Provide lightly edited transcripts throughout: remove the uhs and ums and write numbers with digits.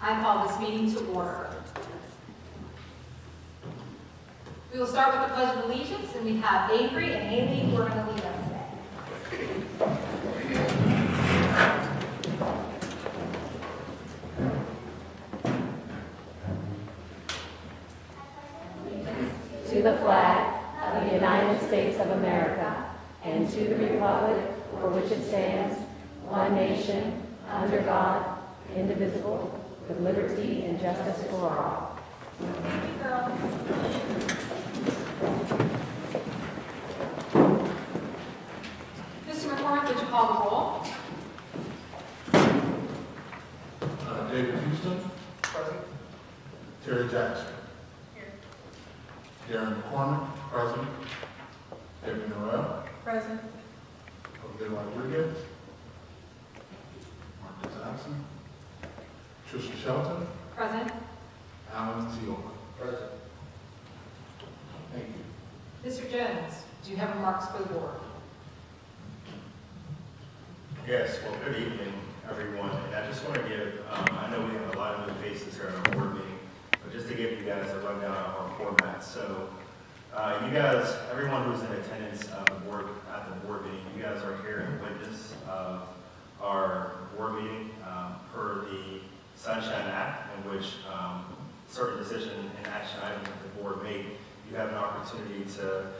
I call this meeting to order. We will start with the Pledge of Allegiance, and we have Avery and Haley who are going to lead us today. To the flag of the United States of America and to the republic for which it stands, one nation, under God, indivisible, with liberty and justice for all. Thank you, girls. Mr. McCormick, would you call the roll? David Houston. Present. Terry Jackson. Here. Darren McCormick. Present. Debbie Noel. Present. Jose Rodriguez. Marcus Johnson. Trisha Shelton. Present. Alan Teal. Present. Thank you. Mr. Jones, do you have remarks for the board? Yes, well, good evening, everyone. And I just want to give, I know we have a lot of new faces here at our board meeting, but just to give you guys a rundown of our format. So, you guys, everyone who's in attendance at the board meeting, you guys are here in witness of our board meeting per the Sunshine Act, in which certain decision and action items that the board made, you have an opportunity to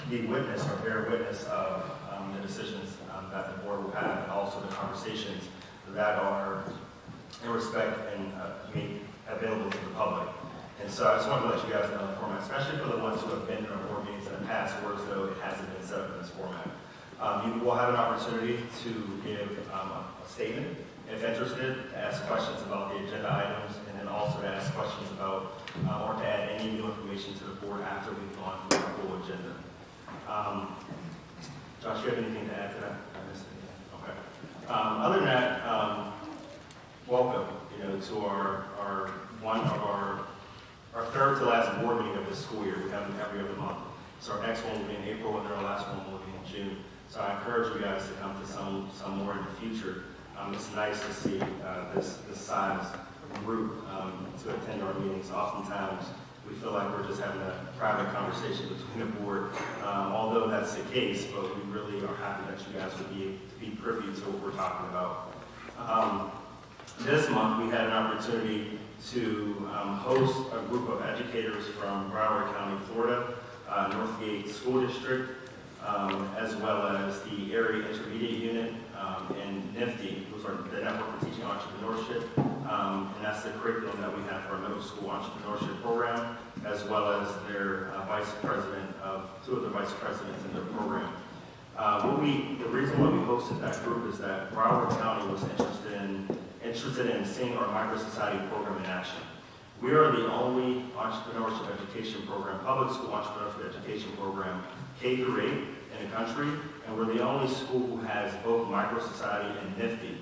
be witness or bear witness of the decisions that the board will have, and also the conversations that are in respect and made available to the public. And so I just want to let you guys know the format, especially for the ones who have been in our board meetings in the past, or as though it hasn't been set up in this format. You will have an opportunity to give a statement, if interested, to ask questions about the agenda items, and then also to ask questions about or to add any new information to the board after we've gone through the full agenda. Josh, you have anything to add to that? I missed anything? Okay. Other than that, welcome, to our one of our third to last board meeting of this school year. We have them every other month. So our next one will be in April, and then our last one will be in June. So I encourage you guys to come to some more in the future. It's nice to see this size group to attend our meetings. Oftentimes, we feel like we're just having a private conversation between the board, although that's the case, but we really are happy that you guys would be privy to what we're talking about. This month, we had an opportunity to host a group of educators from Broward County, Florida, Northgate School District, as well as the Area Intermediate Unit, and NIFTY, who's the Network for Teaching Entrepreneurship, and that's the curriculum that we have for our middle school entrepreneurship program, as well as their two of the vice presidents in their program. The reason why we hosted that group is that Broward County was interested in seeing our micro society program in action. We are the only entrepreneurship education program, public school entrepreneurship education program, K through 8 in the country, and we're the only school who has both micro society and NIFTY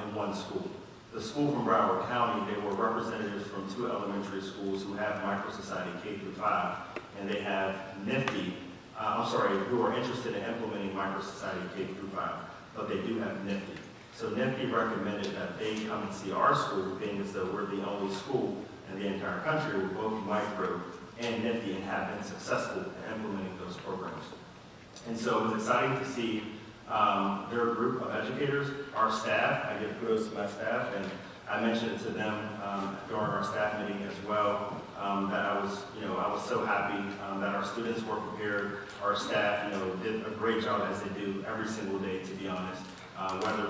in one school. The school from Broward County, they were representatives from two elementary schools who have micro society K through 5, and they have NIFTY, who are interested in implementing micro society K through 5, but they do have NIFTY. So NIFTY recommended that they come and see our school, being as though we're the only school in the entire country with both micro and NIFTY and have been successful in implementing those programs. And so it was exciting to see their group of educators, our staff. I give kudos to my staff, and I mentioned it to them during our staff meeting as well, that I was so happy that our students were prepared. Our staff, did a great job as they do every single day, to be honest. Whether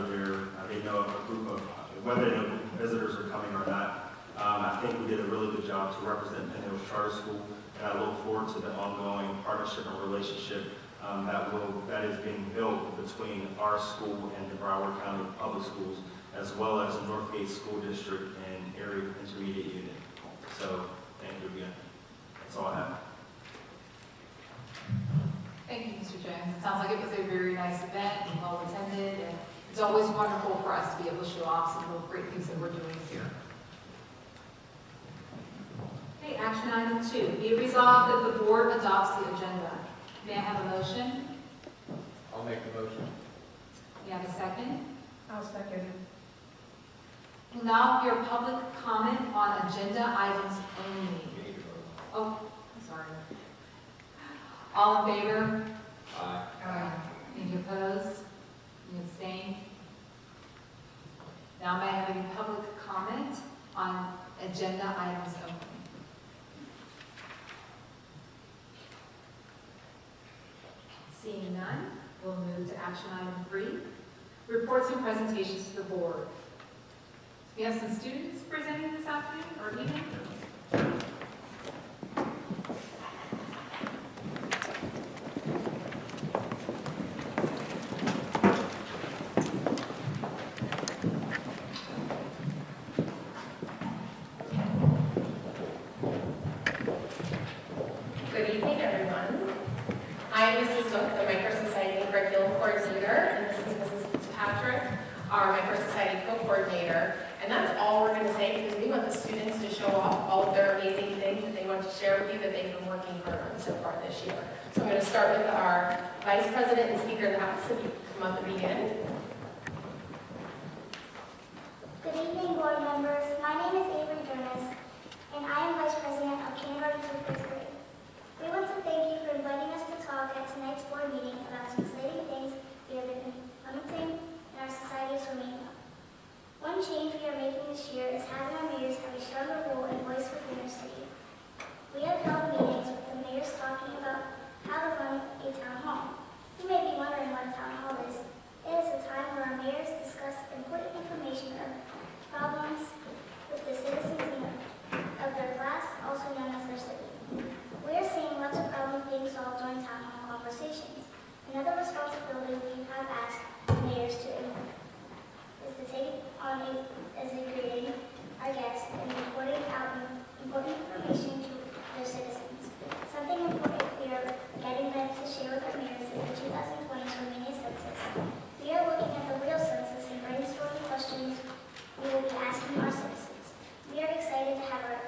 they know visitors are coming or not. I think we did a really good job to represent Penn Hills Charter School, and I look forward to the ongoing partnership and relationship that is being built between our school and the Broward County Public Schools, as well as the Northgate School District and Area Intermediate Unit. So, thank you again. That's all I have. Thank you, Mr. Jones. It sounds like it was a very nice event and well attended, and it's always wonderful for us to be able to show off some of the great things that we're doing here. Okay, action item 2. Be it resolved that the board adopts the agenda. May I have a motion? I'll make the motion. May I have a second? I'll second. We'll now hear public comment on agenda items only. Oh, sorry. All in favor? Aye. Any opposed? Any abstain? Now may I have any public comment on agenda items only? Seeing none, we'll move to action item 3, reports and presentations to the board. We have some students presenting this afternoon or evening. Good evening, everyone. I am Mrs. Zook, the Micro-Society Curriculum Coordinator, and this is Mrs. Fitzpatrick, our Micro-Society Co-Coordinator. And that's all we're going to say because we want the students to show off all of their amazing things that they want to share with you that they've been working hard on so far this year. So I'm going to start with our Vice President and Speaker of the House, if you come up and begin. Good evening, board members. My name is Avery Durnas, and I am Vice President of Kindergarten through 5th grade. We want to thank you for inviting us to talk at tonight's board meeting about some exciting things we have been implementing in our society as we're making up. One change we are making this year is having our mayors have a stronger role and voice within our city. We have held meetings with the mayors talking about how to run a town hall. You may be wondering what a town hall is. It is a time where our mayors discuss important information or problems with the citizens of their class, also known as their city. We are seeing lots of problems being solved during town hall conversations. Another responsibility we have asked mayors to implement is to take on as a greeting our guests and reporting out important information to their citizens. Something important we are getting them to share with our mayors is the 2020 Romania census. We are looking at the real census and brainstorming questions we will be asking our citizens. We are excited to have our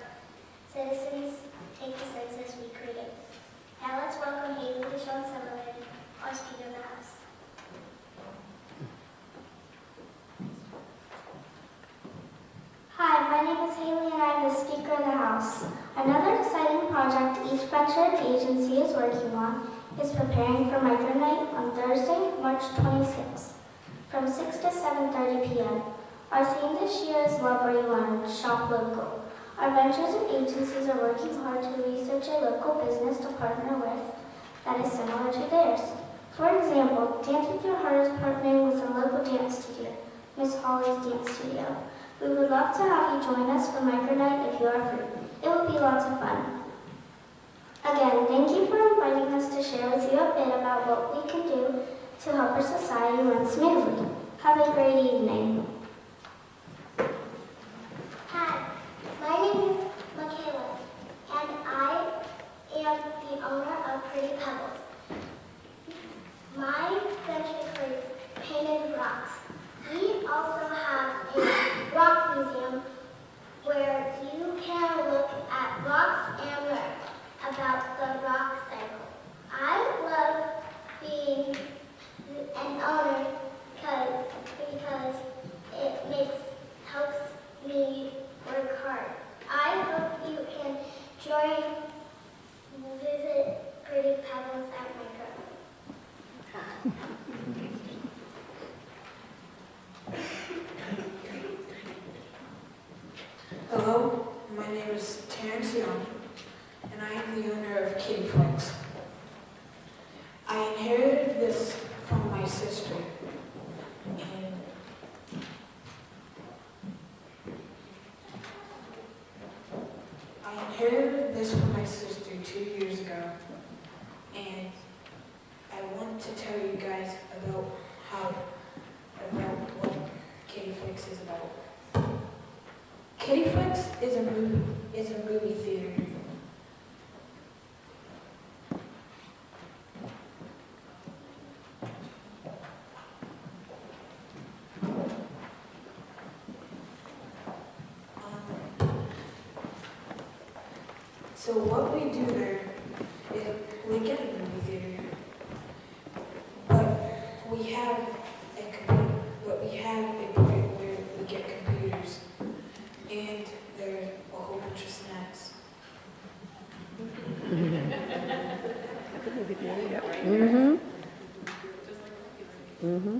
citizens take the census we created. Now let's welcome Haley Deshawn Sutherland, our Speaker of the House. Hi, my name is Haley and I'm the Speaker of the House. Another exciting project each Venture Agency is working on is preparing for Micro Night on Thursday, March 26th, from 6 to 7:30 p.m. Our theme this year is Love Where You Learn, Shop Local. Our ventures and agencies are working hard to research a local business to partner with that is similar to theirs. For example, Dance With Your Heart is partnering with a local dance studio, Miss Holly's Dance Studio. We would love to have you join us for Micro Night if you are free. It will be lots of fun. Again, thank you for inviting us to share with you a bit about what we can do to help our society run smoothly. Have a great evening. Hi, my name is Michaela, and I am the owner of Pretty Pebbles. My venture includes painted rocks. We also have a rock museum where you can look at rocks and learn about the rock cycle. I love being an owner because it helps me work hard. I hope you can visit Pretty Pebbles at Micro. Hello, my name is Terrence Young, and I am the owner of Kitty Flex. I inherited this from my sister, and I inherited this from my sister 2 years ago, and I want to tell you guys about what Kitty Flex is about. Kitty Flex is a movie theater. So what we do there is we get a movie theater, but we have a point where we get computers. Mm-hmm. Mm-hmm.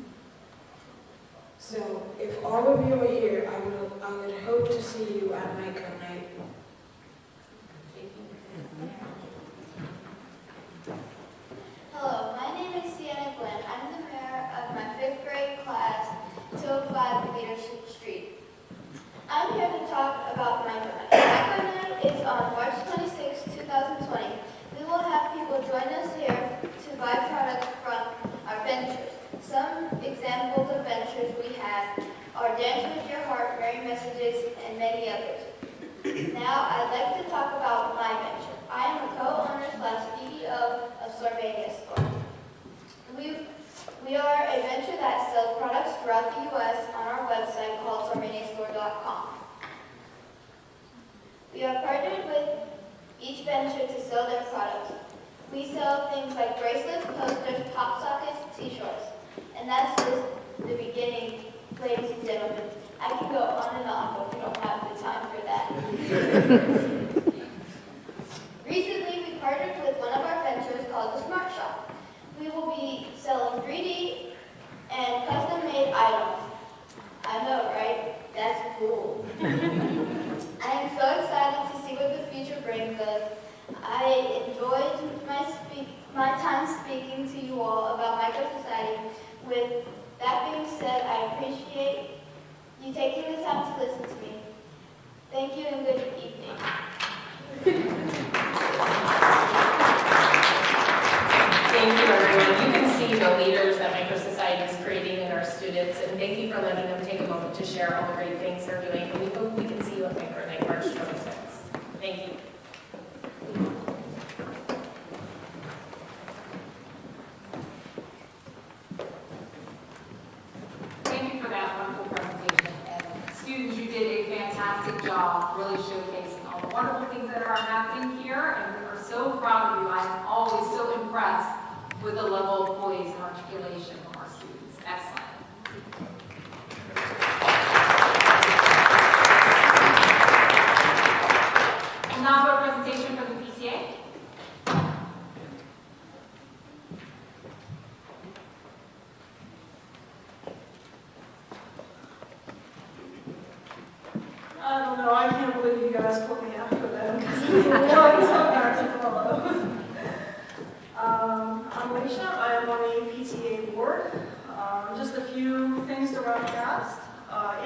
So if all of you are here, I would hope to see you at Micro Night. Hello, my name is Sienna Glenn. I'm the mayor of my 5th grade class, 205 Leadership Street. I'm here to talk about Micro Night. Micro Night is on March 26, 2020. We will have people join us here to buy products from our ventures. Some examples of ventures we have are Dance with Your Heart, Merry Messages, and many others. Now, I'd like to talk about my venture. I am a co-owner/CEO of Sormania Store. We are a venture that sells products throughout the U.S. on our website called sormaniastore.com. We are partnered with each venture to sell their products. We sell things like bracelets, posters, pop sockets, t-shirts. And that's just the beginning, ladies and gentlemen. I can go on and on, but we don't have the time for that. Recently, we partnered with one of our ventures called the Smart Shop. We will be selling 3D and custom-made items. I know, right? That's cool. I am so excited to see what the future brings us. I enjoyed my time speaking to you all about Micro Society. With that being said, I appreciate you taking the time to listen to me. Thank you and good evening. Thank you, everyone. You can see the leaders that Micro Society is creating in our students, and thank you for letting them take a moment to share all the great things they're doing. And we hope we can see you at Micro Night March 26th. Thank you. Thank you for that wonderful presentation. And students, you did a fantastic job really showcasing all the wonderful things that are happening here, and we are so proud of you. I am always so impressed with the level of poise and articulation from our students. Excellent. We'll now have a presentation from the PTA. I don't know, I can't believe you guys put me after them, because it's a long time back to follow. I'm Alicia, I am on the PTA board. Just a few things to run past.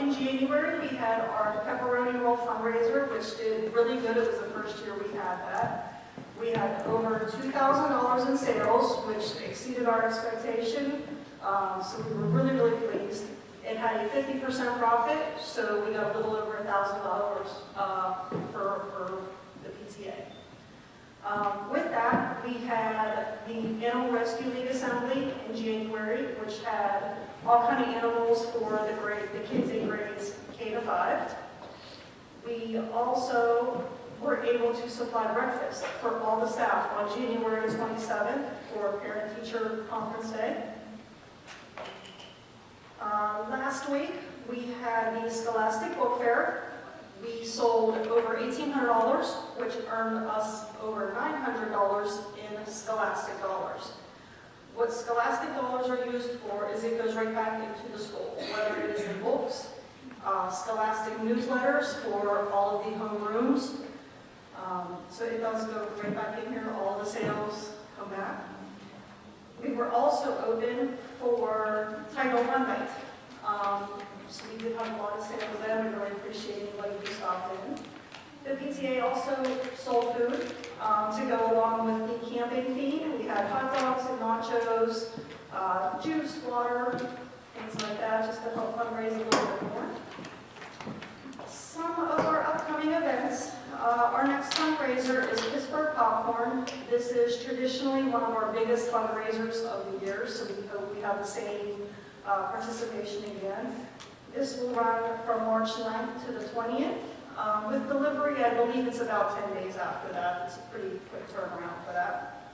In January, we had our pepperoni roll fundraiser, which did really good. It was the first year we had that. We had over $2,000 in sales, which exceeded our expectation. So we were really, really pleased. It had a 50% profit, so we got a little over $1,000 for the PTA. With that, we had the Animal Rescue League Assembly in January, which had all kind of animals for the kids in grades K to 5. We also were able to supply breakfast for all the staff on January 27th for Parent-Teacher Conference Day. Last week, we had the Scholastic Book Fair. We sold over $1,800, which earned us over $900 in Scholastic dollars. What Scholastic dollars are used for is it goes right back into the school, whether it is in books, Scholastic newsletters for all of the homerooms. So it does go right back in here, all the sales come back. We were also open for Title I night. So we did have a lot of sales there. We really appreciate anybody who stopped in. The PTA also sold food to go along with the camping theme. We had hot dogs and nachos, juice, water, things like that, just to help fundraise a little bit more. Some of our upcoming events. Our next fundraiser is Pittsburgh Popcorn. This is traditionally one of our biggest fundraisers of the year, so we hope we have the same participation again. This will run from March 9th to the 20th. With delivery, I believe it's about 10 days after that. It's a pretty quick turnaround for that.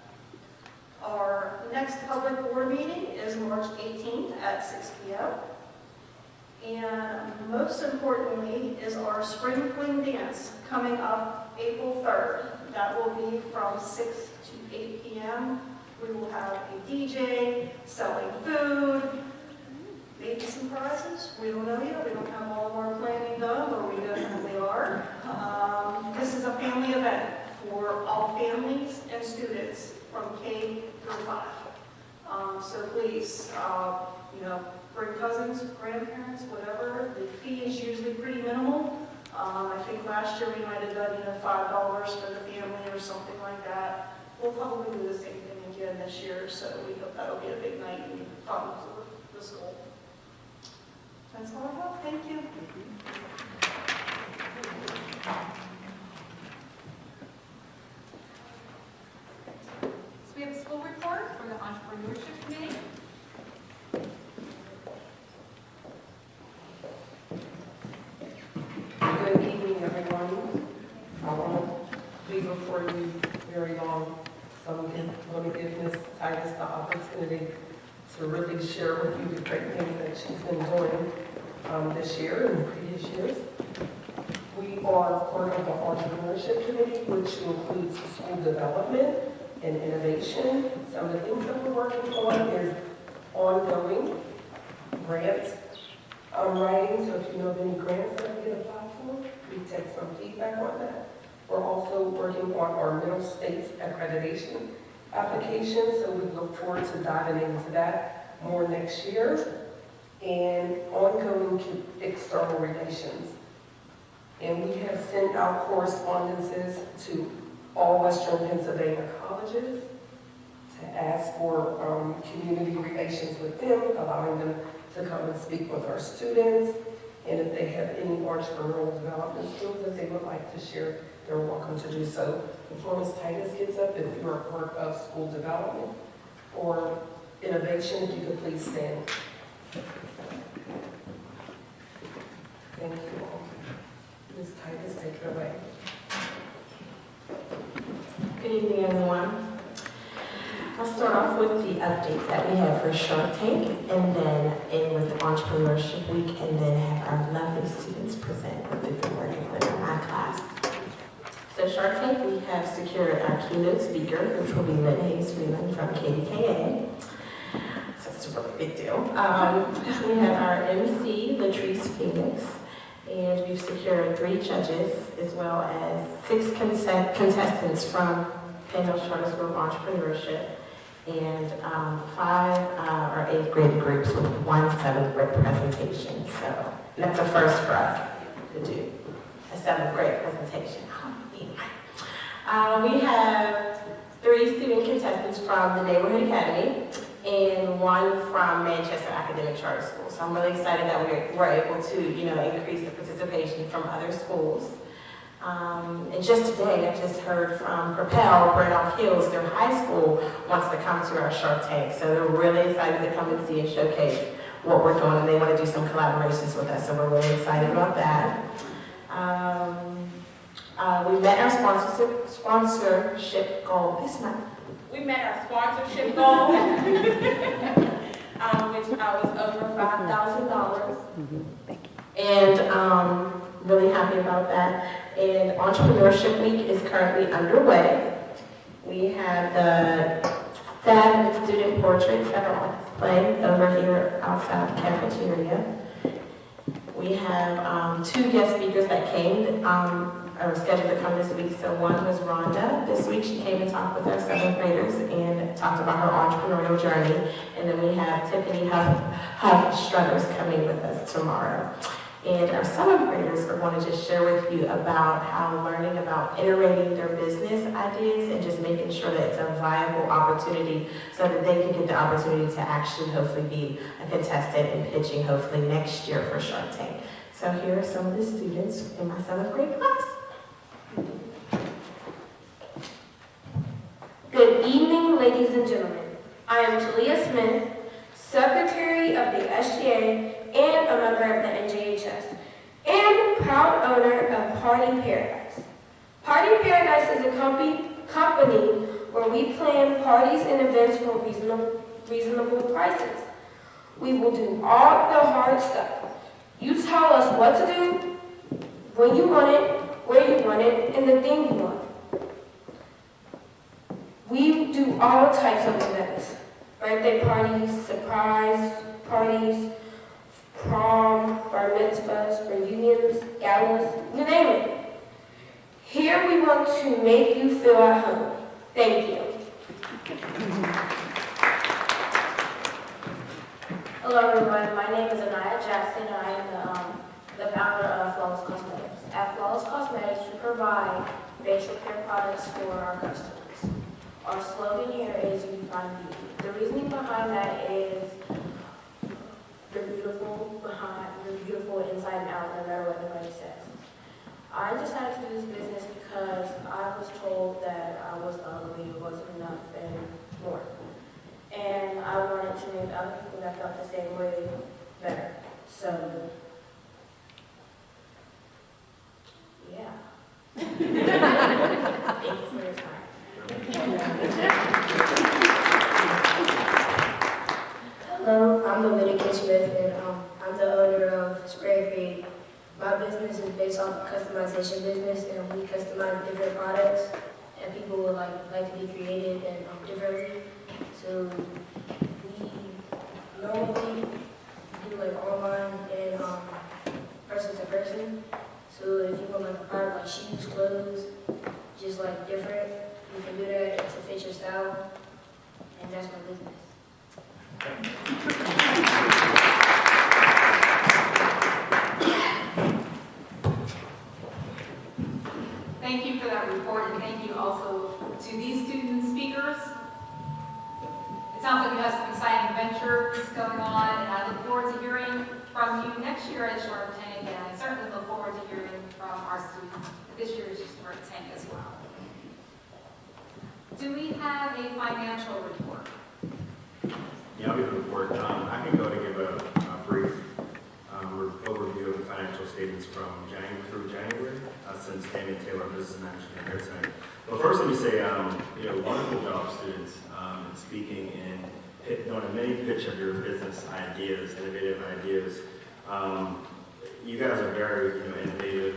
Our next public board meeting is March 18th at 6 p.m. And most importantly is our Spring Fling Dance coming up April 3rd. That will be from 6 to 8 p.m. We will have a DJ selling food, maybe some prizes. We don't know yet. We don't have all of our planning done, but we definitely are. This is a family event for all families and students from K through 5. So please, bring cousins, grandparents, whatever. The fee is usually pretty minimal. I think last year we might have done $5 for the family or something like that. We'll probably do the same thing again this year, so we hope that'll be a big night and fun for the school. That's all I have. Thank you. So we have a school report from the Entrepreneurship Committee. Good evening, everyone. I won't be before you very long, so I'm going to give Ms. Titus the opportunity to really share with you the great things that she's been doing this year and previous years. We are part of the Entrepreneurship Committee, which includes school development and innovation. Some of the things that we're working on is ongoing grants writing, so if you know of any grants that we can apply for, we take some feedback on that. We're also working on our middle states accreditation application, so we look forward to diving into that more next year. And ongoing external relations. And we have sent out correspondences to all Western Pennsylvania colleges to ask for community relations with them, allowing them to come and speak with our students. And if they have any entrepreneurial development skills that they would like to share, they're welcome to do so. Before Ms. Titus gets up, if you are part of school development or innovation, if you could please stand. Thank you all. Ms. Titus, take it away. Good evening, everyone. I'll start off with the updates that we have for Shark Tank, and then end with Entrepreneurship Week, and then have our lovely students present what they've been working with in my class. So Shark Tank, we have secured our keynote speaker, which will be Lynn Hayes Freeman from KDKA. So it's a really big deal. We have our MC, Latrice Phoenix, and we've secured 3 judges, as well as 6 contestants from Penn Charter School of Entrepreneurship, and 5 or 8th grade groups with 1 7th grade presentation. So that's a first for us to do, a 7th grade presentation. We have 3 student contestants from the Neighborhood Academy and 1 from Manchester Academic Charter School. So I'm really excited that we're able to, increase the participation from other schools. And just today, I just heard from Propel, Burnout Hills, their high school wants to come to our Shark Tank. So they're really excited to come and see and showcase what we're doing, and they want to do some collaborations with us. So we're really excited about that. We met our sponsorship goal this month. We met our sponsorship goal, which was over $5,000. And really happy about that. And Entrepreneurship Week is currently underway. We have the SAD student portraits that are on display over here outside the cafeteria. We have 2 guest speakers that came, are scheduled to come this week. So one was Rhonda. This week she came and talked with our 7th graders and talked about her entrepreneurial journey. And then we have Tiffany Huff Struthers coming with us tomorrow. And our 7th graders are going to just share with you about how learning about iterating their business ideas and just making sure that it's a viable opportunity so that they can get the opportunity to actually hopefully be a contestant and pitching hopefully next year for Shark Tank. So here are some of the students in my 7th grade class. Good evening, ladies and gentlemen. I am Talia Smith, Secretary of the SGA and a member of the NJHS, and proud owner of Party Paradise. Party Paradise is a company where we plan parties and events for reasonable prices. We will do all the hard stuff. You tell us what to do, when you want it, where you want it, and the thing you want. We we do all types of events. Birthday parties, surprise parties, prom, bar mitzvahs, reunions, galas, you name it. Here we want to make you feel at home. Thank you. Hello everyone, my name is Anaya Jackson and I am the founder of Flawless Cosmetics. At Flawless Cosmetics, we provide facial care products for our customers. Our slogan here is "You Find Beauty." The reasoning behind that is you're beautiful inside and out, no matter what anybody says. I decided to do this business because I was told that I was ugly, wasn't enough, and more. And I wanted to make other people that felt the same way better. So, yeah. Thank you for your time. Hello, I'm Leviticus Smith, and I'm the owner of Spray Create. My business is based off of customization business, and we customize different products, and people would like to be creative and differently. So we normally do online and person to person. So if you want a product like shoes, clothes, just different, you can do that to fit your style, and that's my business. Thank you for that report, and thank you also to these student speakers. It sounds like you have some exciting ventures going on, and I look forward to hearing from you next year at Sharp Tank, and I certainly look forward to hearing from our students this year at Sharp Tank as well. Do we have a financial report? Yeah, I'll give a report. I can go to give a brief overview of the financial statements from January through January, since Damian Taylor, business manager, is here tonight. But first, let me say, wonderful job, students, in speaking and doing a mini pitch of your business ideas, innovative ideas. You guys are very, innovative.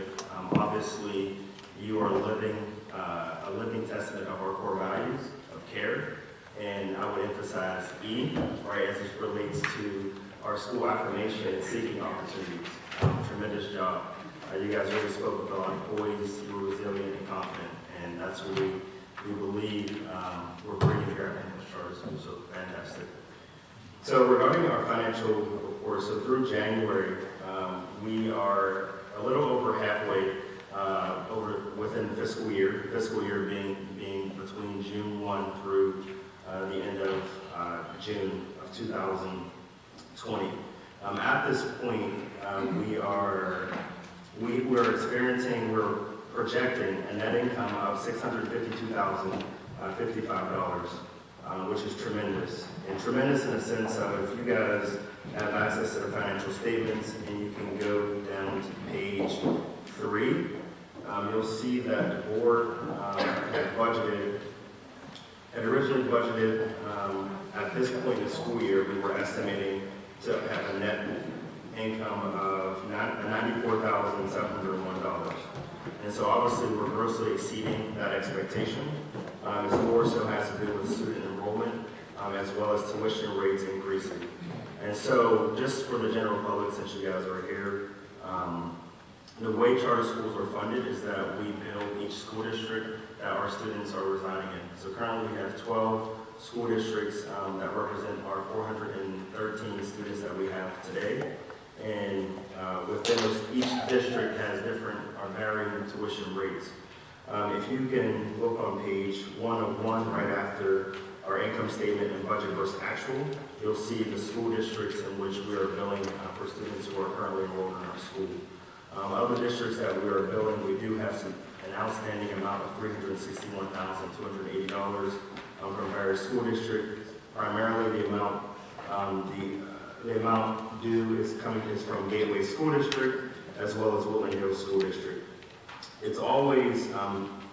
Obviously, you are living a living testament of our core values of care. And I would emphasize E, right, as it relates to our school affirmation and seeking opportunities. Tremendous job. You guys really spoke with a lot of poise, you were resilient and confident, and that's what we believe we're bringing here at Penn Charter School, so fantastic. So regarding our financial report, so through January, we are a little over halfway within the fiscal year being between June 1 through the end of June of 2020. At this point, we're projecting a net income of $652,055, which is tremendous. And tremendous in the sense of if you guys have access to the financial statements and you can go down to page 3, you'll see that the board had originally budgeted, at this point in the school year, we were estimating to have a net income of $94,701. And so obviously we're grossly exceeding that expectation. This more so has to do with student enrollment, as well as tuition rates increasing. And so just for the general public, since you guys are here, the way charter schools are funded is that we bill each school district that our students are residing in. So currently we have 12 school districts that represent our 413 students that we have today. And within those, each district has different or varying tuition rates. If you can look on page 101 right after our income statement and budget versus actual, you'll see the school districts in which we are billing for students who are currently enrolled in our school. Other districts that we are billing, we do have an outstanding amount of $361,280 from various school districts. Primarily the amount due is from Gateway School District as well as Woodland Hills School District. It's always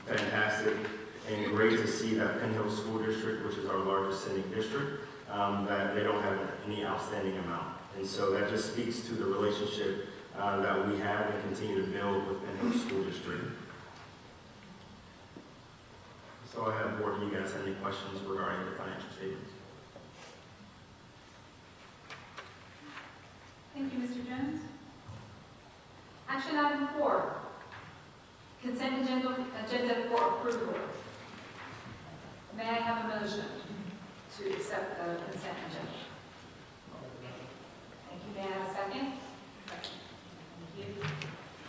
fantastic and great to see that Penn Hill School District, which is our largest sending district, that they don't have any outstanding amount. And so that just speaks to the relationship that we have and continue to build with Penn Hill School District. So I have board, do you guys have any questions regarding the financial statements? Thank you, Mr. Jones. Action item 4, consent agenda for approval. May I have a motion to accept the consent agenda? Thank you. May I have a second? Thank you.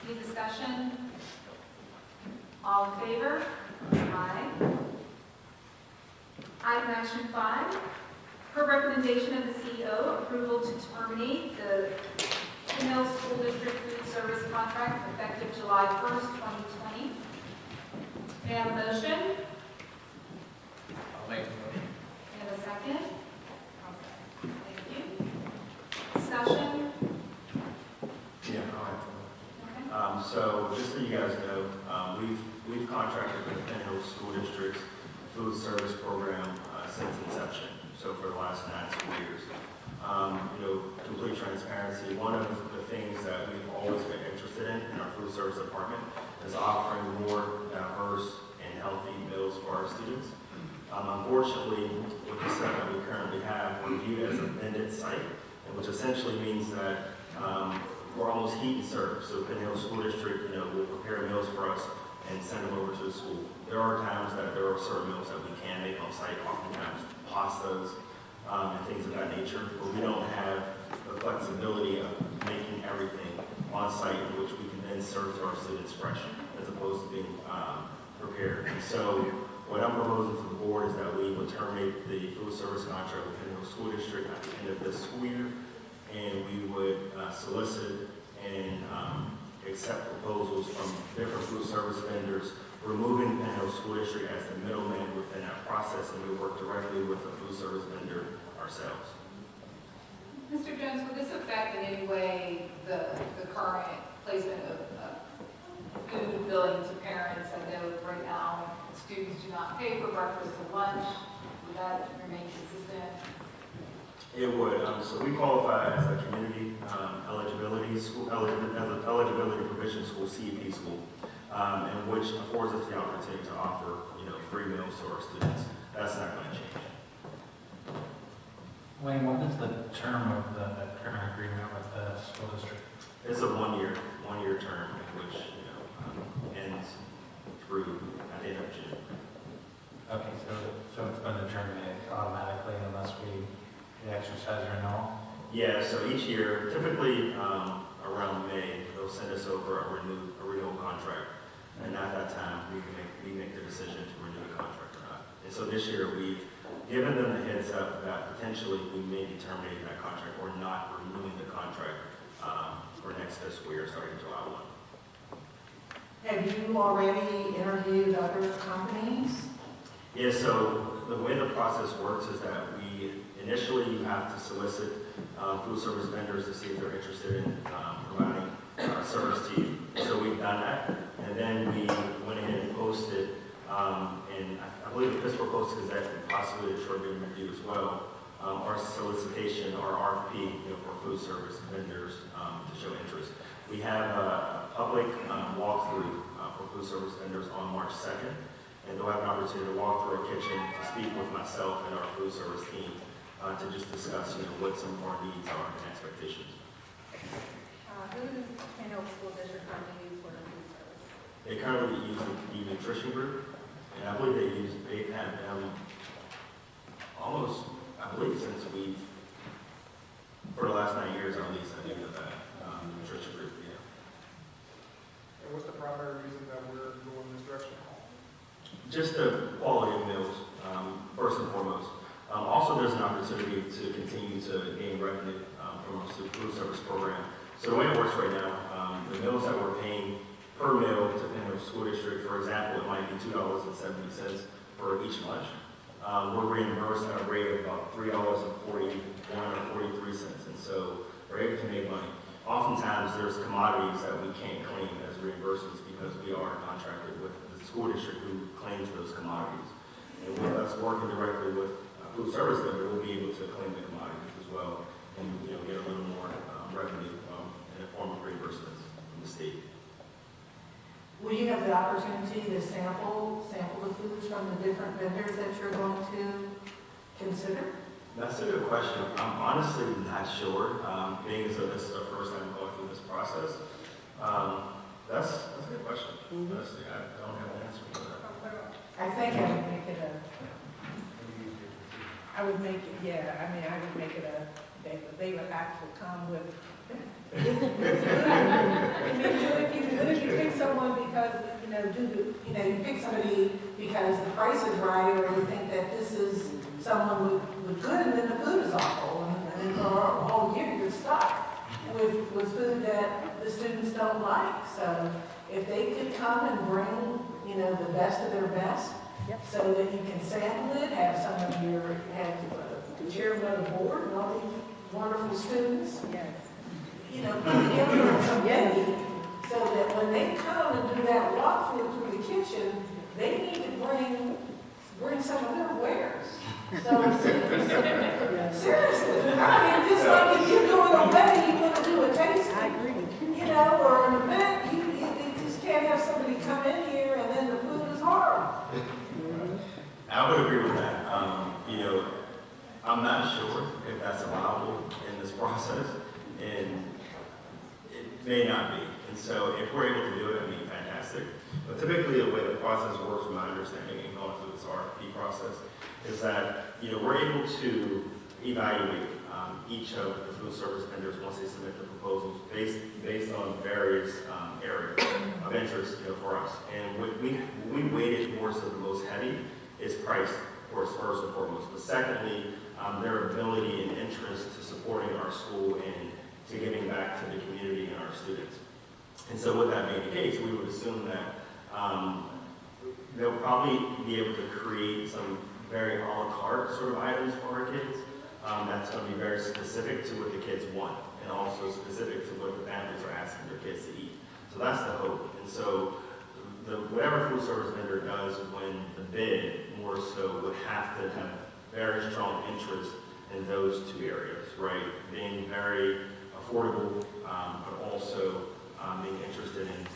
Any discussion? All in favor? Aye. Item action 5, per recommendation of the CEO, approval to terminate the Twin Hills School District Food Service contract effective July 1st, 2020. May I have a motion? I'll make the motion. May I have a second? Okay. Thank you. Discussion? Yeah, all right. Okay. So just so you guys know, we've contracted with the Twin Hills School District's food service program since inception, so for the last 9 school years. Complete transparency, one of the things that we've always been interested in our food service department is offering more diverse and healthy meals for our students. Unfortunately, with the setup that we currently have, we're viewed as a vended site, which essentially means that we're almost heat and serve. So Twin Hills School District, will prepare meals for us and send them over to the school. There are times that there are certain meals that we can make on site, oftentimes pastas and things of that nature, but we don't have the flexibility of making everything on site in which we can then serve to our students fresh, as opposed to being prepared. And so what I'm proposing to the board is that we would terminate the food service contract with Twin Hills School District at the end of this school year, and we would solicit and accept proposals from different food service vendors, removing Twin Hills School District as the middleman within that process, and we work directly with the food service vendor ourselves. Mr. Jones, will this affect in any way the current placement of food billing to parents? I know right now students do not pay for breakfast or lunch. Would that remain consistent? It would. So we qualify as a community eligibility school, eligibility provision school, CEP school, and which affords us the opportunity to offer, free meals to our students. That's not going to change. Wayne, what is the term of the current agreement with the school district? It's a one-year term, which ends through at the end of June. Okay, so it's going to terminate automatically unless we exercise renewal? Yeah, so each year, typically around May, they'll send us over a renewal contract, and at that time, we make the decision to renew the contract or not. And so this year, we've given them the heads up that potentially we may be terminating that contract or not renewing the contract for next fiscal year starting July 1. Have you already interviewed other companies? Yeah, so the way the process works is that initially you have to solicit food service vendors to see if they're interested in providing service to you. So we've done that, and then we went ahead and posted, and I believe the Pittsburgh Post-Gazette and possibly the Tribune Review as well, our solicitation, our RFP, for food service vendors to show interest. We have a public walkthrough for food service vendors on March 2nd, and they'll have an opportunity to walk through our kitchen to speak with myself and our food service team to just discuss, what some of our needs are and expectations. Who does Twin Hills School District currently use for their food service? They currently use the nutrition group, and I believe they've had them almost, since for the last 9 years at least, I knew that nutrition group, yeah. And what's the primary reason that we're going this direction? Just the quality of meals, first and foremost. Also, there's an opportunity to continue to gain revenue from our food service program. So the way it works right now, the meals that we're paying per meal to the school district, for example, it might be $2.70 for each lunch. We're reimbursed at a rate of about $3.41 or 43 cents, and so we're able to make money. Oftentimes, there's commodities that we can't claim as reimbursements because we are contracted with the school district who claims those commodities. And with us working directly with food service vendor, we'll be able to claim the commodities as well and get a little more revenue in the form of reimbursements from the state. will you have the opportunity to sample the foods from the different vendors that you're going to consider? That's a good question. I'm honestly not sure, being as though this is our first time going through this process. That's a good question. Honestly, I don't have an answer for that. I think I would make it I would make it they would have to come with. If you pick someone because, you pick somebody because the price is right, or you think that this is someone with good, and then the food is awful, and then for a whole year you're stuck with food that the students don't like. So if they could come and bring, the best of their best, so that you can sample it, have the chairman of the board and all these wonderful students, put together a committee, so that when they come and do that walkthrough through the kitchen, they need to bring some of their wares. So seriously, just like if you're doing a wedding, you want to do a tasting. I agree. Or an event, you just can't have somebody come in here and then the food is horrible. I would agree with that. I'm not sure if that's allowable in this process, and it may not be. And so if we're able to do it, fantastic. But typically the way the process works, from my understanding, and going through this RFP process, is that we're able to evaluate each of the food service vendors once they submit the proposals based on various areas of interest for us. And what we weighted more so the most heavy is price, of course, first and foremost. But secondly, their ability and interest to supporting our school and to giving back to the community and our students. And so with that being the case, we would assume that they'll probably be able to create some very a la carte sort of items for our kids. That's going to be very specific to what the kids want, and also specific to what the families are asking their kids to eat. So that's the hope. And so whatever food service vendor does win the bid, more so would have to have very strong interest in those two areas, right? Being very affordable, but also being interested in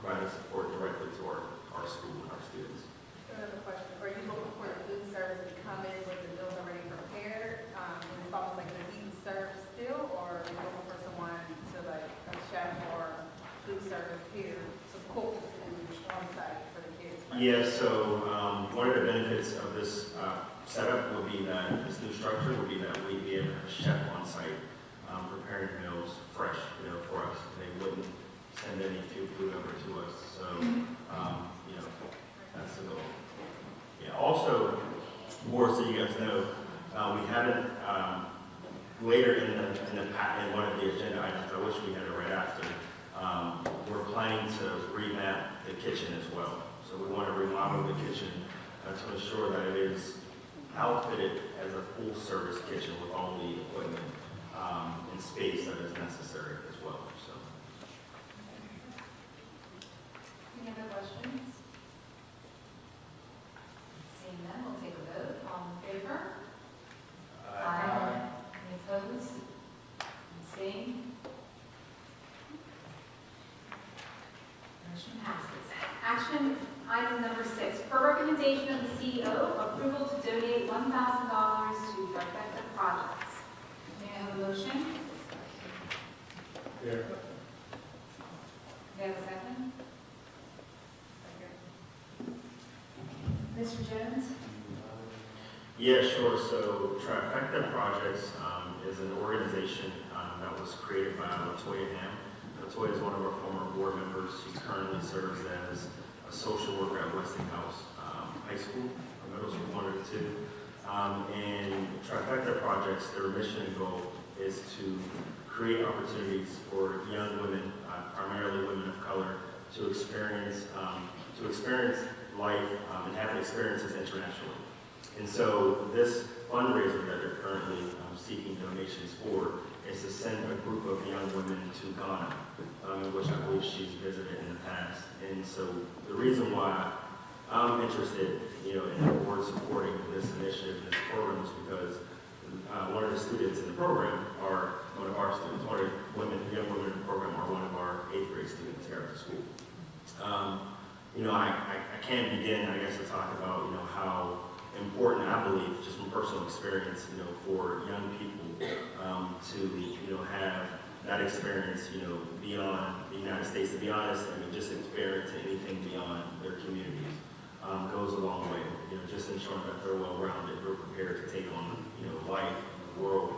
providing support directly to our school and our students. Another question, are you looking for the food service to come in with the meals already prepared, and it's almost like they're being served still, or are you looking for someone to, like a chef or food service here to cook the food on site for the kids? Yeah, so one of the benefits of this setup would be that this new structure would be that we'd be able to have a chef on site preparing meals fresh, for us. They wouldn't send any food over to us. So, that's the goal. Yeah. Also, more so you guys know, we haven't later in one of the agenda items. I wish we had it right after. We're planning to revamp the kitchen as well. So we want to remodel the kitchen to ensure that it is outfitted as a full-service kitchen with all the equipment and space that is necessary as well. So. Any other questions? Seeing none, we'll take a vote. All in favor? Aye. Any opposed? Abstained? Motion passes. Action item number 6, per recommendation of the CEO, approval to donate $1,000 to Trifecta projects. May I have a motion? Here. May I have a second? Mr. Jones? Yeah, sure. So Trifecta Projects is an organization that was created by Latoya Ham. Latoya is one of our former board members. She currently serves as a social worker at Westinghouse High School, or middle school, 1 or 2. And Trifecta Projects, their mission and goal is to create opportunities for young women, primarily women of color, to experience life and have experiences internationally. And so this fundraiser that they're currently seeking donations for is to send a group of young women to Ghana, which I believe she's visited in the past. And so the reason why I'm interested, in the board supporting this initiative, this program, is because one of the students in the program are one of our students. One of the young women in the program are one of our 8th grade students here at the school. I can't begin, I guess, to talk about, how important I believe, just from personal experience, for young people to, have that experience, beyond the United States. To be honest, just experience anything beyond their communities goes a long way. Just ensuring that they're well-rounded, they're prepared to take on, life, the world,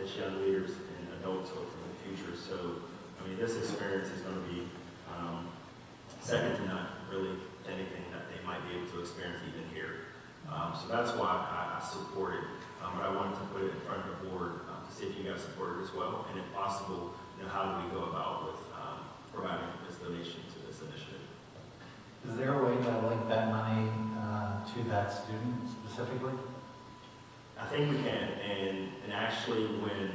as young leaders and adulthood for the future. So, this experience is going to be second to none, really, to anything that they might be able to experience even here. So that's why I support it. But I wanted to put it in front of the board to see if you guys support it as well, and if possible, how do we go about with providing this donation to this initiative? Is there a way to link that money to that student specifically? I think we can, and actually when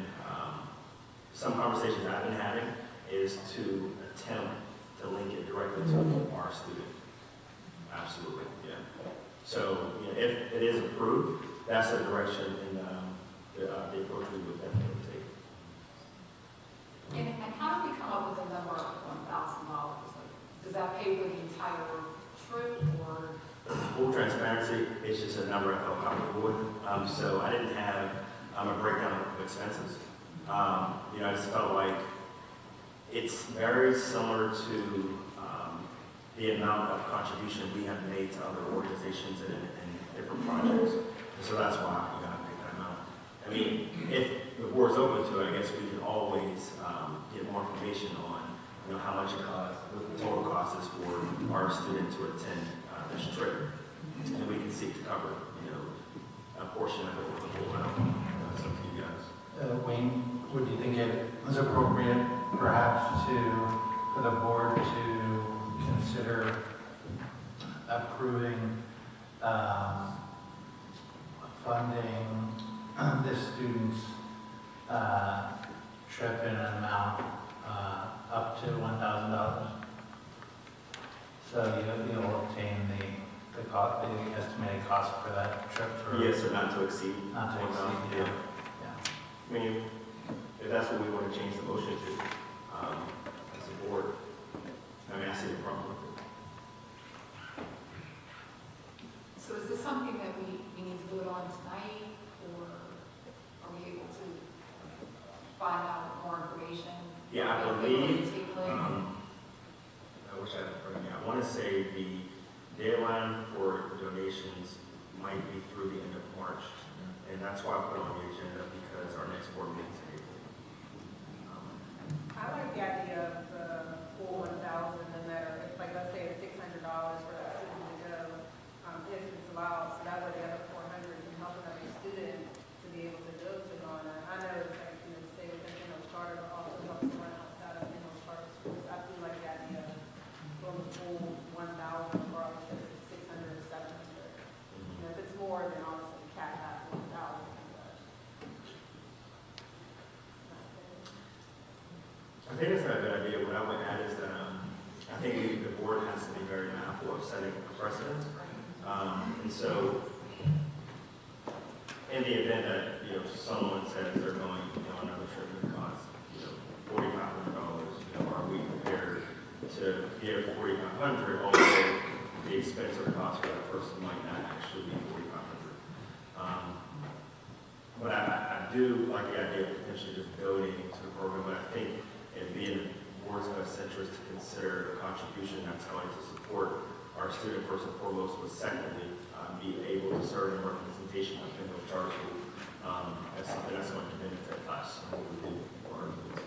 some conversations I've been having is to attempt to link it directly to our student. Absolutely, yeah. So, if it is approved, that's a direction in the approach we would definitely take. And how do we come up with a number of $1,000? Does that pay for the entire trip, or? Full transparency, it's just a number I felt comfortable with. So I didn't have a breakdown of expenses. I just felt like it's very similar to the amount of contribution we have made to other organizations and different projects. And so that's why we got to pick that amount. If the board's open to it, I guess we can always get more information on how much it costs, what the total cost is for our student to attend this trip. And we can seek to cover, a portion of it with the whole amount. That's up to you guys. Wayne, would you think it was appropriate perhaps for the board to consider approving funding this student's trip in an amount up to $1,000? So you'll obtain the estimated cost for that trip for... Yes, or not to exceed. Not to exceed, yeah. If that's what we want to change the motion to, as a board, I see the problem with it. So is this something that we need to vote on tonight, or are we able to find out more information? Yeah, I believe, I wish I had it in front of me. I want to say the deadline for donations might be through the end of March, and that's why I put it on the agenda, because our next board meeting is in April. I like the idea of the full 1,000, no matter, like, let's say it's $600 for that student to go, if it's allowed, so that way the other 400 can help another student to be able to go to Ghana. I know it's like, stay within charter, but also help someone outside of charter schools. I do like the idea of going full 1,000, or if it's 600 or 700. If it's more, then obviously cap that 1,000. I think it's not a good idea. What I would add is that I think the board has to be very mindful of setting a precedent. And so, in the event that someone says they're going on another trip that costs $4,500, are we prepared to give $4,500, although the expense or cost for that person might not actually be $4,500? But I do like the idea of potentially just donating to the program, but I think it'd be in the board's best interest to consider a contribution that's going to support our student first and foremost, but secondly, be able to serve in representation of the charter school as something that's going to benefit us and what we do for our students.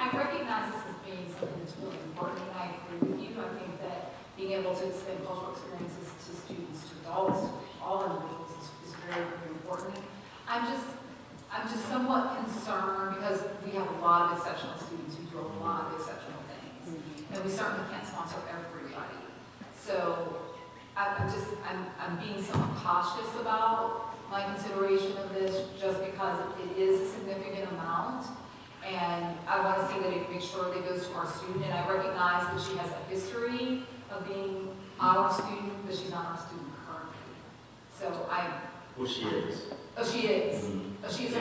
I recognize this as being something that's really important, and I agree with you. I think that being able to extend cultural experiences to students, to adults, all individuals is very, very important. I'm just somewhat concerned because we have a lot of exceptional students who do a lot of exceptional things, and we certainly can't sponsor everybody. So I'm being somewhat cautious about my consideration of this, just because it is a significant amount, and I want to see that it make sure that it goes to our student. And I recognize that she has a history of being our student, but she's not our student currently. So Well, she is. Oh, she is. Mm-hmm. Oh, she's a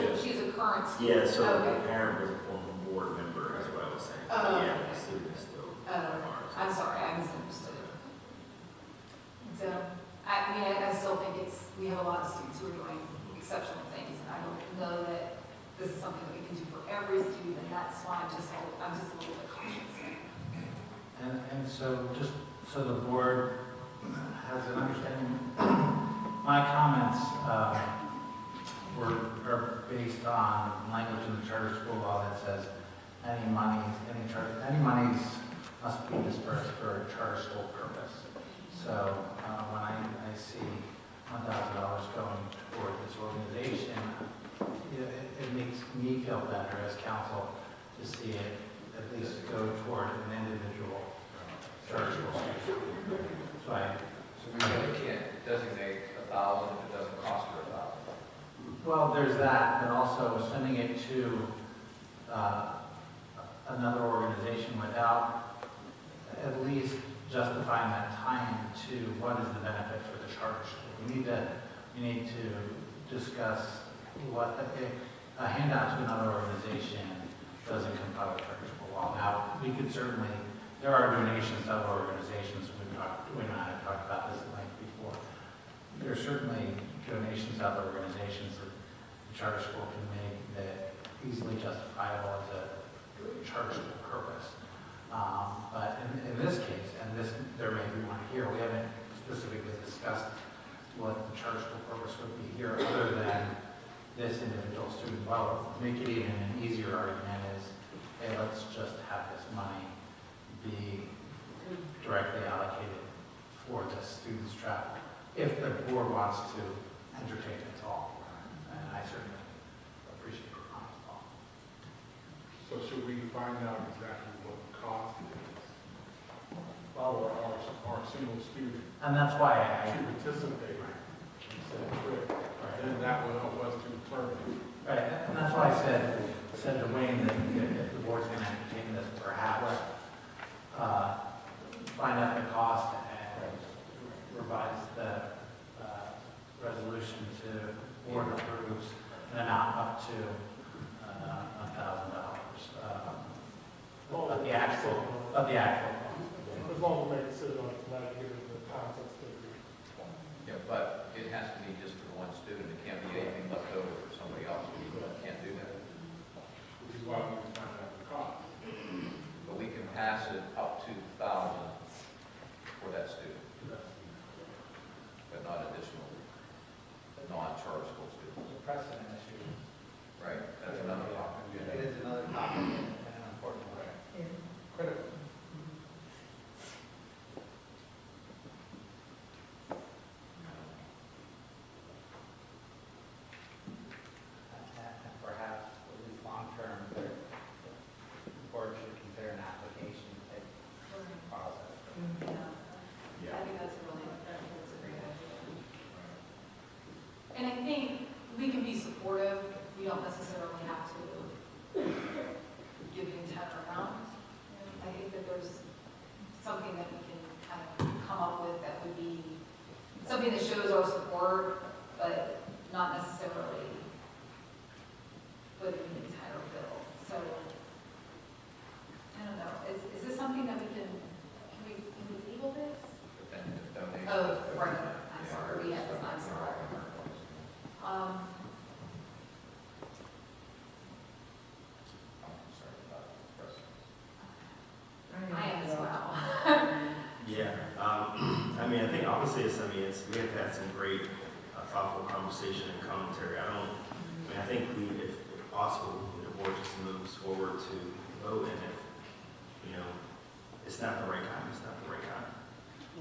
current student. Yeah, so okay. the parent was a former board member, is what I was saying. Oh, yeah, okay. the student is still. Oh, so just so the board has an understanding, my comments are based on language in the charter school law that says any monies must be dispersed for a charter school purpose. So when I see $1,000 going toward this organization, it makes me feel better as council to see it at least go toward an individual charter school student. So we really can't designate 1,000 if it doesn't cost her 1,000. Well, there's that, but also sending it to another organization without at least justifying that time to what is the benefit for the charter school. We need to discuss what a handout to another organization doesn't comply with charter school law. Now, we could certainly, there are donations to other organizations. We and I have talked about this at length before. There are certainly donations to other organizations that the charter school can make that easily justifiable as a charter school purpose. But in this case, and there may be one here, we haven't specifically discussed what the charter school purpose would be here other than this individual student. Well, make it even an easier argument is, hey, let's just have this money be directly allocated for the student's travel, if the board wants to entertain it at all. And I certainly appreciate your comments, Paul. So should we find out exactly what the cost is? Well, Our single student and that's why to participate in said trip, then that will help us to determine. right, and that's why I said to Wayne that if the board's going to entertain this, perhaps find out the cost and revise the resolution to board approves an amount up to $1,000. But the actual. As long as we make a decision on it tonight, given the time sensitivity. Yeah, but it has to be just for one student. It can't be anything left over for somebody else. We can't do that. Which is why we can find out the cost. But we can pass it up to 1,000 for that student, but not additional non-charter school students. It's a precedent issue. Right, that's another topic. It is another topic and an important one. Critical. And perhaps, at least long-term, the board should consider an application type process. I think that's a great idea. And I think we can be supportive. We don't necessarily have to give the intent around. I think that there's something that we can kind of come up with that would be something that shows our support, but not necessarily put in the entire bill. So, I don't know. Is this something that we can we table this? But then the donation. Oh, right. I'm sorry. We had this. I'm sorry. I'm concerned about precedents. I am as well. Yeah, I mean, I think obviously we have had some great thoughtful conversation and commentary. I think if possible, the board just moves forward to vote, and if, it's not the right time, it's not the right time.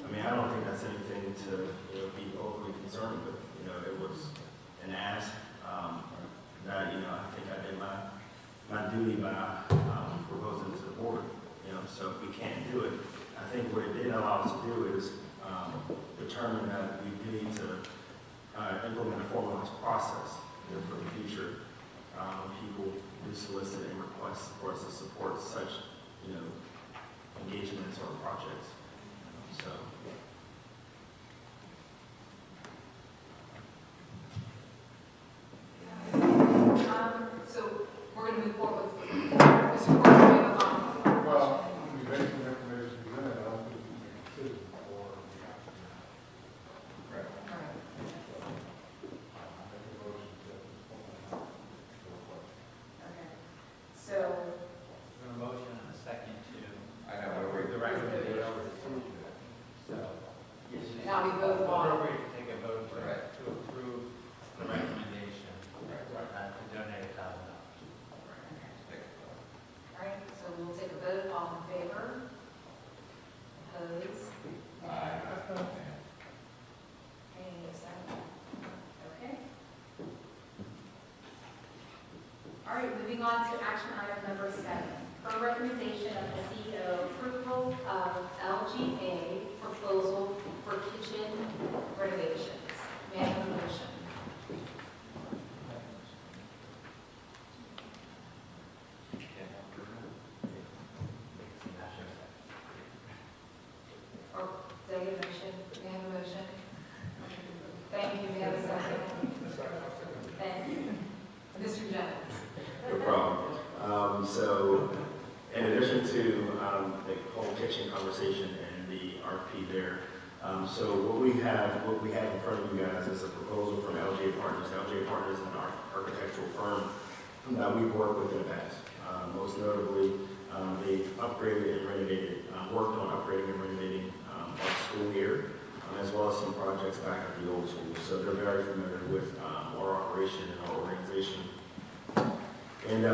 I mean, I don't think that's anything to, be overly concerned with. It was an ask, that, I think I did my duty by, proposing it to the board, so if we can't do it, I think what it did allow us to do is determine that we need to implement a formalized process for the future. People do solicit and request for us to support such, engagements or projects. So. So we're going to move forward with Mr. Gordon. Well, based on the information presented, I don't think we can make a decision before we have to. Right. All right. I make a motion to Okay. So, A motion and a second to I know, the recommendation. favor? Opposed? Any abstentions? Okay. All right, moving on to action item number 7. Per recommendation of the CEO, approval of LGA proposal for kitchen renovations. May I have a motion? Or did I get a motion? May I have a motion? Thank you. May I have a second? Thank you. Mr. Jones. No problem. So, in addition to the whole kitchen conversation and the RFP there, so what we have in front of you guys is a proposal from LJ Partners. LJ Partners is an architectural firm that we've worked with in the past. Most notably, they upgraded and renovated, worked on upgrading and renovating our school here, as well as some projects back at the old school. So they're very familiar with our operation and our organization. And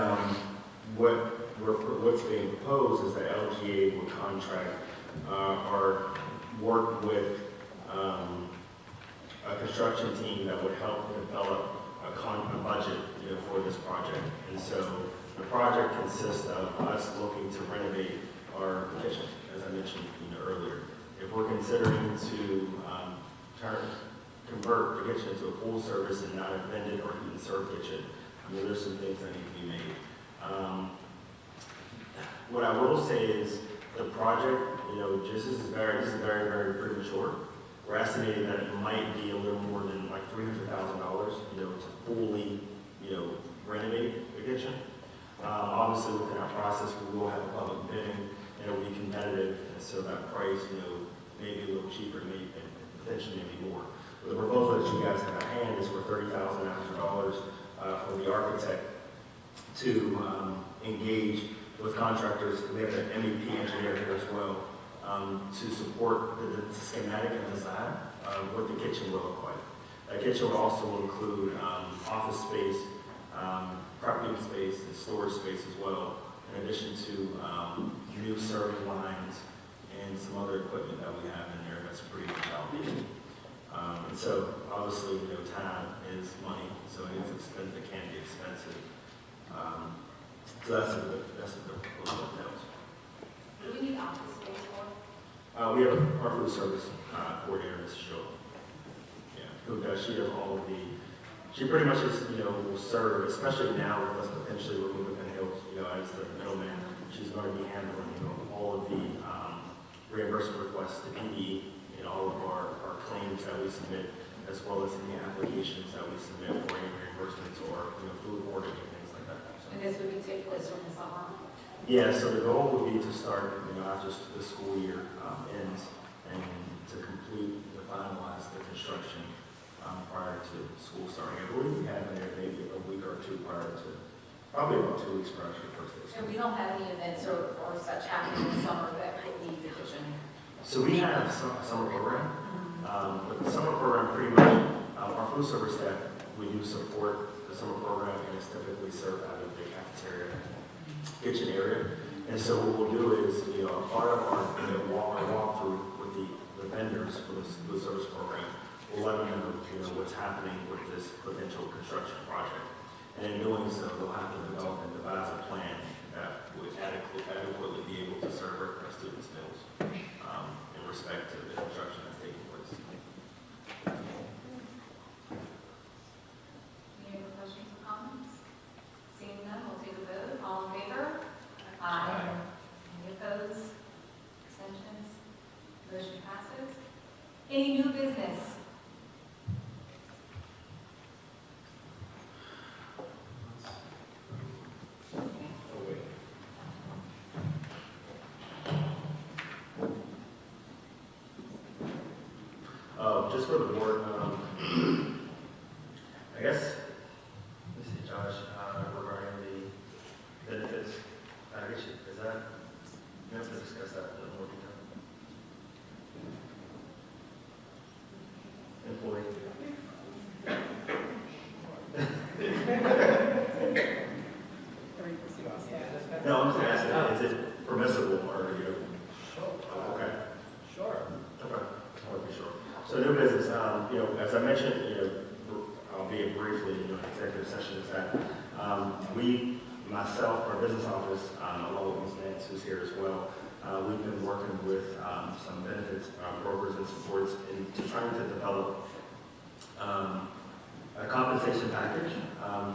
what's being proposed is that LGA will contract or work with a construction team that would help develop a budget, for this project. And so the project consists of us looking to renovate our kitchen, as I mentioned, earlier. If we're considering to convert the kitchen to a full service and not a vended or heat and serve kitchen, there's some things that need to be made. What I will say is the project, this is very, very premature. We're estimating that it might be a little more than like $300,000, to fully, renovate the kitchen. Obviously, within our process, we will have a public bidding, and it will be competitive, and so that price, may be a little cheaper, maybe potentially maybe more. But the proposal that you guys have at hand is for $30,000 for the architect to engage with contractors. We have an MEP engineer here as well to support the schematic and design of what the kitchen will look like. That kitchen will also include office space, prep room space, and storage space as well, in addition to new serving lines and some other equipment that we have in there that's pretty much outdated. And so, obviously, time is money, so it is expensive. It can be expensive. So that's what the proposal entails. Do we need office space for? We have our food service coordinator, Mrs. Shaw. Yeah, who does? She does all of the. She pretty much is, will serve, especially now with us potentially working with the Hills, as the middleman. She's going to be handling, all of the reimbursement requests to PDE, all of our claims that we submit, as well as any applications that we submit for any reimbursements or food ordering and things like that. So. And this would be take place from the summer? Yeah, so the goal would be to start, after the school year ends, and to complete and finalize the construction prior to school starting. I believe we have in there maybe a week or two prior to, probably about 2 weeks prior to the first day. And we don't have any events or such happening in the summer that might need the kitchen? So we have a summer program, but the summer program pretty much, our food service staff, we do support the summer program, and it's typically served out of the cafeteria kitchen area. And so what we'll do is, part of our walkthrough with the vendors for the food service program, we'll let them know, what's happening with this potential construction project. And in doing so, they'll have to develop and devise a plan that would adequately be able to serve our students' meals in respect to the construction that's taking place. Any other questions or comments? Seeing none, we'll take a vote. All in favor? Aye. Any opposed? Abstentions? Motion passes. Any new business? Just for the board, I guess, let's see, Josh, regarding the benefits package, is that, we have to discuss that in more detail? Employee. No, I'm just asking, is it permissible or, as I mentioned, albeit briefly, executive session is that we, myself, our business office, along with Ms. Nance, who's here as well, we've been working with some benefits brokers and supports into trying to develop a compensation package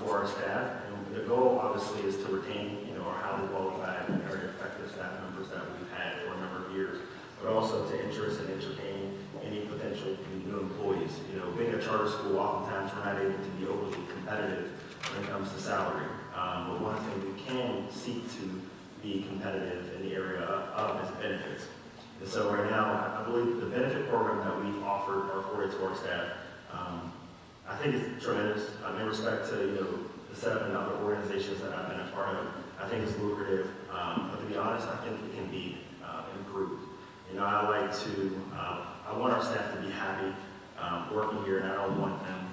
for our staff. And the goal, obviously, is to retain, our highly qualified and very effective staff members that we've had for a number of years, but also to interest and entertain any potential new employees. Being a charter school, oftentimes we're not able to be overly competitive when it comes to salary. But one thing we can seek to be competitive in the area of is benefits. And so right now, I believe the benefit program that we've offered or afforded to our staff, I think it's tremendous. In respect to, the setup and other organizations that I've been a part of, I think it's lucrative. But to be honest, I think it can be improved. I want our staff to be happy working here, and I don't want them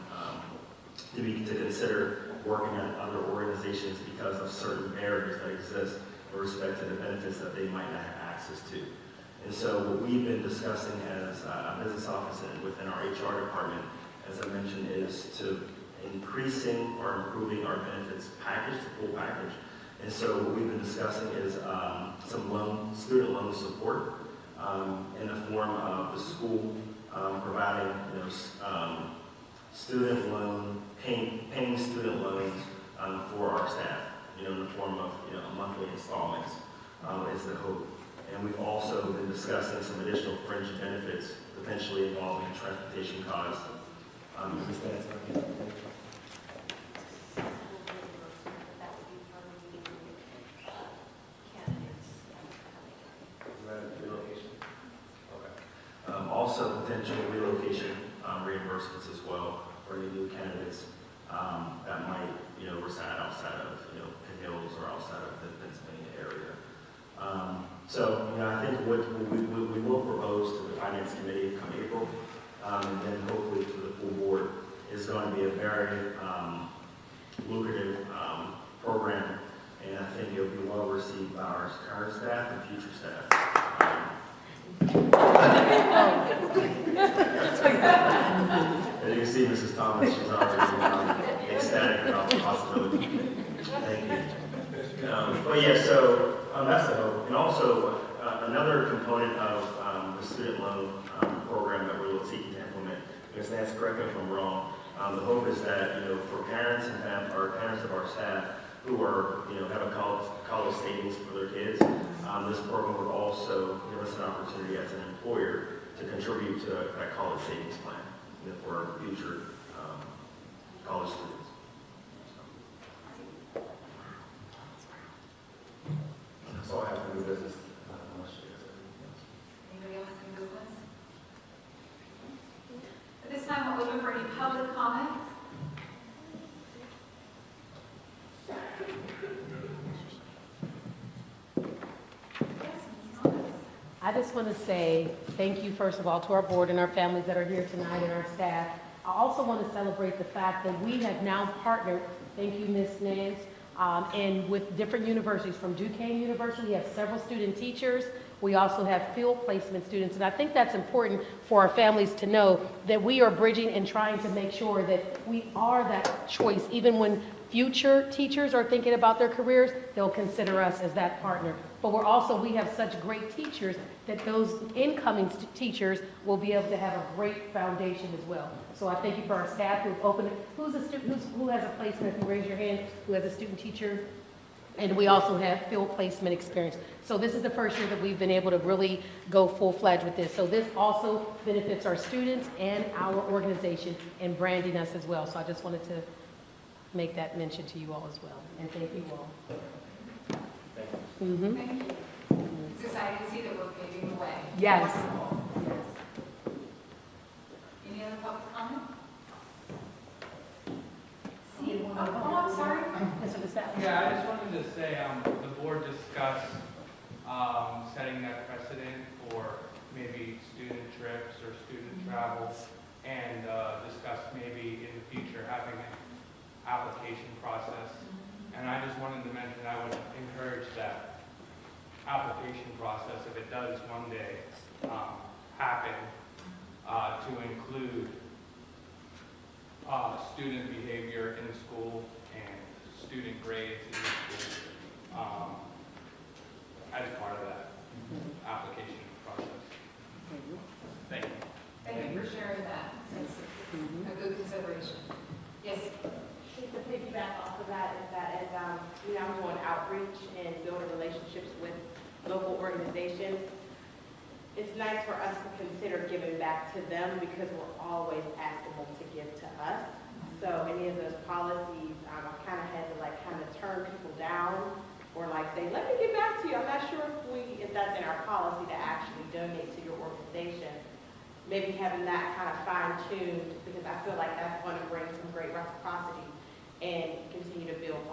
to consider working at other organizations because of certain barriers that exist with respect to the benefits that they might not have access to. And so what we've been discussing as a business office and within our HR department, as I mentioned, is to increasing or improving our benefits package, the full package. And so what we've been discussing is some student loan support in the form of the school providing, student loan, paying student loans for our staff, in the form of, monthly installments is the hope. And we've also been discussing some additional fringe benefits, potentially involving transportation costs. Also potential relocation reimbursements as well for any new candidates that might, reside outside of, Pitt Hills or outside of the Pennsylvania area. I think what we will propose to the Finance Committee come April, and then hopefully to the full board, is going to be a very lucrative program, and I think it'll be well received by our current staff and future staff. As you can see, Mrs. Thomas, she's already ecstatic about the possibility. Thank you. But yeah, so that's the hope. And also, another component of the student loan program that we're seeking to implement, Ms. Nance, correct me if I'm wrong, the hope is that, for parents and parents of our staff who are, have a college savings for their kids, this program would also give us an opportunity as an employer to contribute to that college savings plan for future college students. That's all I have for new business. Anybody else in business? At this time, we'll open for any public comment. I just want to say thank you, first of all, to our board and our families that are here tonight and our staff. I also want to celebrate the fact that we have now partnered, thank you, Ms. Nance, and with different universities. From Duquesne University, we have several student teachers. We also have field placement students, and I think that's important for our families to know that we are bridging and trying to make sure that we are that choice. Even when future teachers are thinking about their careers, they'll consider us as that partner. But we have such great teachers that those incoming teachers will be able to have a great foundation as well. So I thank you for our staff who've opened it. Who's a student, who has a placement? If you raise your hand, who has a student teacher? And we also have field placement experience. So this is the first year that we've been able to really go full-fledged with this. So this also benefits our students and our organization and branding us as well. So I just wanted to make that mention to you all as well. And thank you all. Mm-hmm. Thank you. It's exciting to see that we're paving the way. Yes. Wonderful. Yes. Any other public comment? Oh, I'm sorry. Yeah, I just wanted to say the board discussed setting that precedent for maybe student trips or student travel, and discussed maybe in the future having an application process. And I just wanted to mention I would encourage that application process, if it does one day happen, to include student behavior in school and student grades in the school as part of that application process. Thank you. Thank you for sharing that. That's a good consideration. Yes? Just to piggyback off of that is that as I'm doing outreach and building relationships with local organizations, it's nice for us to consider giving back to them because we're always asking them to give to us. So any of those policies, I kind of had to turn people down or say, let me get back to you. I'm not sure if that's in our policy to actually donate to your organization. Maybe having that kind of fine-tuned, because I feel like that's going to bring some great reciprocity and continue to build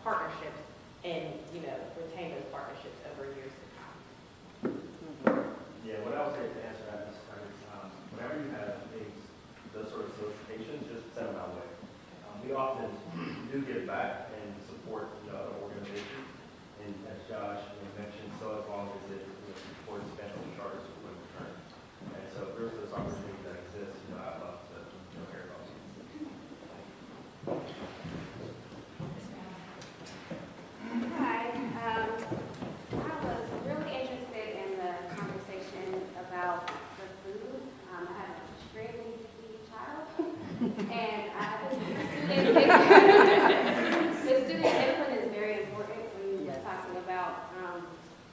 partnerships and, retain those partnerships over years to come. Yeah, what I would say to answer that is, whenever you have those sort of solicitations, just send them our way. We often do give back and support other organizations, and as Josh mentioned, so as long as it supports special charters for return. And so if there's those opportunities that exist, I'd love to hear about them. Hi. I was really interested in the conversation about the food. I have an extremely picky child, and the student input is very important when you're talking about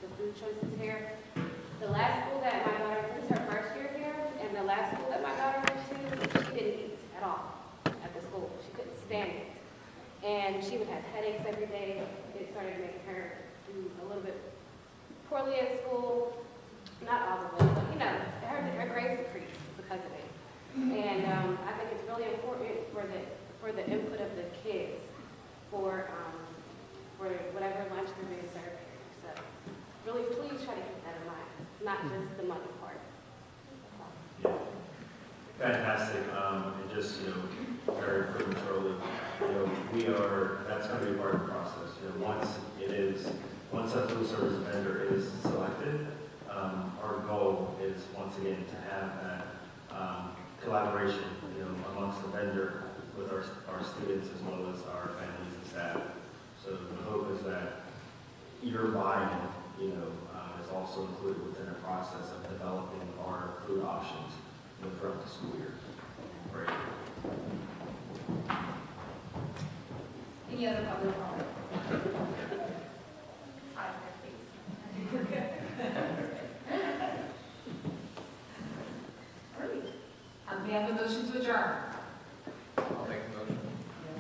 the food choices here. The last school that my daughter, this is her first year here, and the last school that my daughter went to, she didn't eat at all at the school. She couldn't stand it. And she would have headaches every day. It started making her do a little bit poorly at school. Not all of it, but her grades decreased because of it. And I think it's really important for the input of the kids for whatever lunch they're being served here. So really, please try to keep that in mind, not just the money part. Fantastic. And just, very prematurely, that's going to be part of the process. Once a food service vendor is selected, our goal is once again to have that collaboration, amongst the vendor with our students as well as our families and staff. So the hope is that your buy-in, is also included within the process of developing our food options throughout the school year. Great. Any other public comment? Hi, please. All right. May I have a motion to adjourn? I'll make a motion.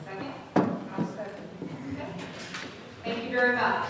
Second? I'll second. Okay. Thank you very much.